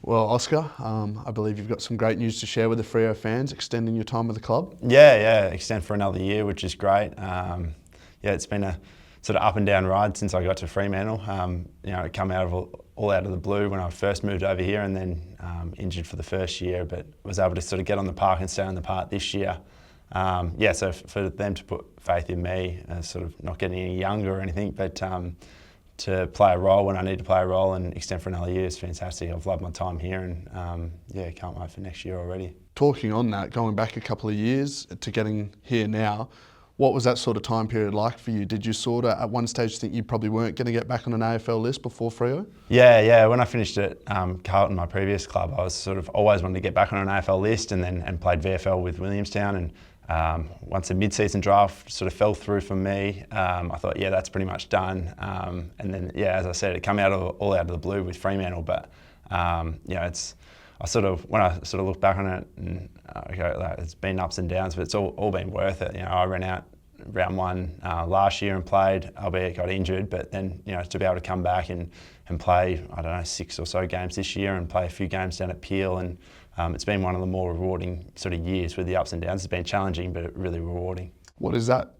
Well, Oscar, I believe you've got some great news to share with the Freo fans, extending your time with the club. Yeah, extend for another year, which is great. It's been a sort of up and down ride since I got to Fremantle. It come out of all out of the blue when I first moved over here, and then injured for the first year, but was able to sort of get on the park and stay on the park this year. So for them to put faith in me, sort of not getting any younger or anything, but to play a role when I need to play a role and extend for another year is fantastic. I've loved my time here, and can't wait for next year already. Talking on that, going back a couple of years to getting here now, what was that sort of time period like for you? Did you sort of at one stage think you probably weren't going to get back on an AFL list before Freo? Yeah. When I finished at Carlton, my previous club, I was sort of always wanted to get back on an AFL list, and played VFL with Williamstown. And once the mid-season draft sort of fell through for me, I thought, that's pretty much done. And then, as I said, it came all out of the blue with Fremantle. But when I sort of look back on it, and it's been ups and downs, but it's all been worth it. I ran out round one last year and played, albeit got injured, but then to be able to come back and play 6 or so games this year, and play a few games down at Peel, and it's been one of the more rewarding sort of years with the ups and downs. It's been challenging, but really rewarding. What is that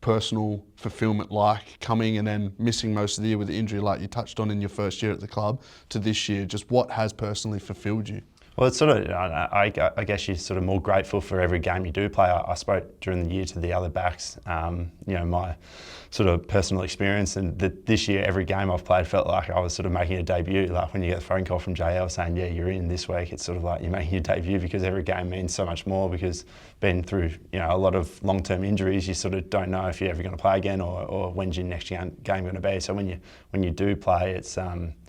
personal fulfilment like, coming and then missing most of the year with the injury like you touched on in your first year at the club, to this year? Just what has personally fulfilled you? Well, it's sort of, I guess you're sort of more grateful for every game you do play. I spoke during the year to the other backs, my sort of personal experience, and this year every game I've played felt like I was sort of making a debut. Like when you get a phone call from JL saying, you're in this week, it's sort of like you're making your debut, because every game means so much more, because being through a lot of long-term injuries, you sort of don't know if you're ever going to play again, or when's your next game going to be. So when you do play, it's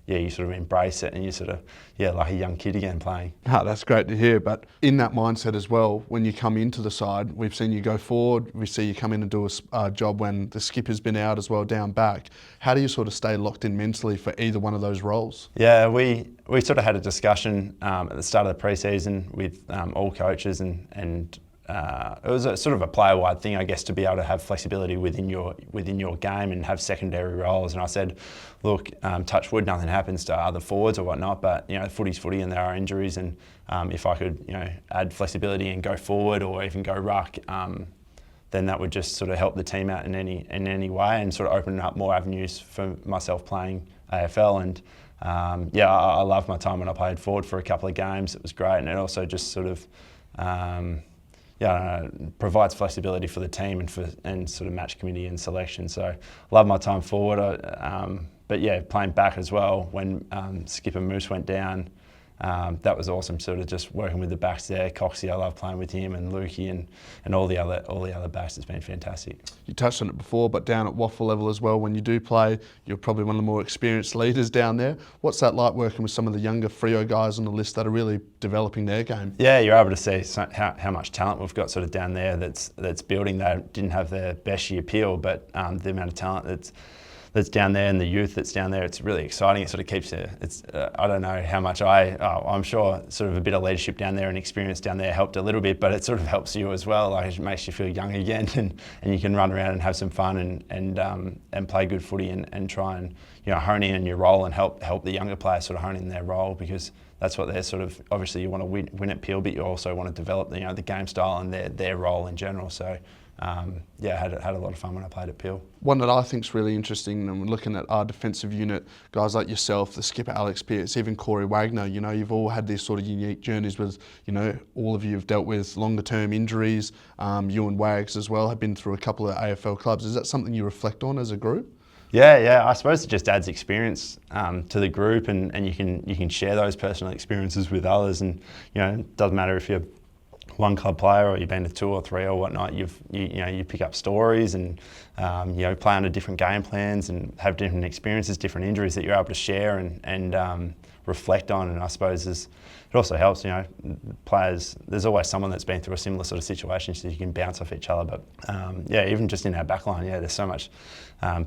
you sort of embrace it, and you sort of, like a young kid again playing. That's great to hear. But in that mindset as well, when you come into the side, we've seen you go forward, we see you come in and do a job when the skipper's been out as well, down back. How do you sort of stay locked in mentally for either one of those roles? Yeah, we sort of had a discussion at the start of the pre-season with all coaches, and it was a sort of a player-wide thing, I guess, to be able to have flexibility within your game and have secondary roles. And I said, look, touch wood, nothing happens to other forwards or whatnot, but footy's footy, and there are injuries. And if I could, add flexibility and go forward, or even go ruck, then that would just sort of help the team out in any way, and sort of open up more avenues for myself playing AFL. And I loved my time when I played forward for a couple of games. It was great, and it also just sort of provides flexibility for the team and sort of match committee and selection. So I love my time forward. But playing back as well when skipper Moose went down, that was awesome. Sort of just working with the backs there. Coxie, I love playing with him, and Lukey, and all the other backs. It's been fantastic. You touched on it before, but down at waffle level as well, when you do play, you're probably one of the more experienced leaders down there. What's that like, working with some of the younger Freo guys on the list that are really developing their game? Yeah, you're able to see how much talent we've got sort of down there that's building. They didn't have their best year Peel, but the amount of talent that's down there, and the youth that's down there, it's really exciting. It sort of keeps you, I don't know how much I'm sure sort of a bit of leadership down there and experience down there helped a little bit, but it sort of helps you as well. Like, it makes you feel young again, and you can run around and have some fun and play good footy, and try and hone in your role, and help the younger players sort of hone in their role, because that's what they're sort of, obviously you want to win at Peel, but you also want to develop the game style and their role in general. So I had a lot of fun when I played at Peel. One that I think is really interesting, and we're looking at our defensive unit, guys like yourself, the skipper Alex Pearce, even Corey Wagner, you've all had these sort of unique journeys with, all of you have dealt with longer term injuries. You and Wags as well have been through a couple of AFL clubs. Is that something you reflect on as a group? Yeah. I suppose it just adds experience to the group, and you can share those personal experiences with others. And it doesn't matter if you're one club player or you've been to 2 or 3 or whatnot. You pick up stories, and play under different game plans, and have different experiences, different injuries that you're able to share and reflect on. And I suppose it also helps, players, there's always someone that's been through a similar sort of situation, so you can bounce off each other. But even just in our backline, there's so much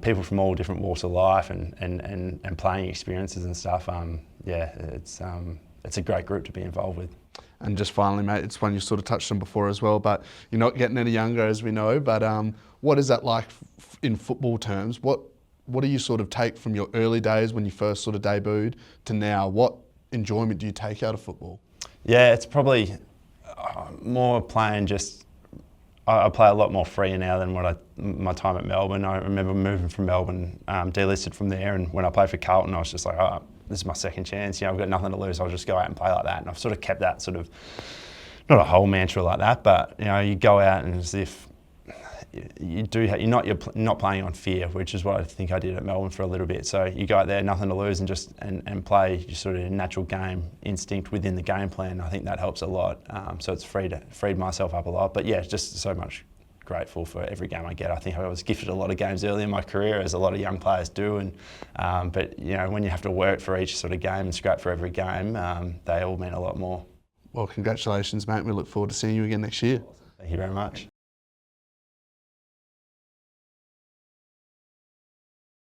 people from all different walks of life and playing experiences and stuff. It's a great group to be involved with. And just finally, mate, it's one you sort of touched on before as well, but you're not getting any younger, as we know. But what is that like in football terms? What do you sort of take from your early days when you first sort of debuted to now? What enjoyment do you take out of football? Yeah, it's probably more playing just. I play a lot more freer now than my time at Melbourne. I remember moving from Melbourne, delisted from there, and when I played for Carlton, I was just like, oh, this is my second chance. I've got nothing to lose. I'll just go out and play like that. And I've sort of kept that sort of, not a whole mantra like that, but you go out and as if you're not playing on fear, which is what I think I did at Melbourne for a little bit. So you go out there, nothing to lose, and just and play your sort of natural game instinct within the game plan. I think that helps a lot. So it's freed myself up a lot. But yeah, just so much grateful for every game I get. I think I was gifted a lot of games early in my career, as a lot of young players do. And but when you have to work for each sort of game and scrap for every game, they all mean a lot more. Well, congratulations, mate. We look forward to seeing you again next year. Thank you very much.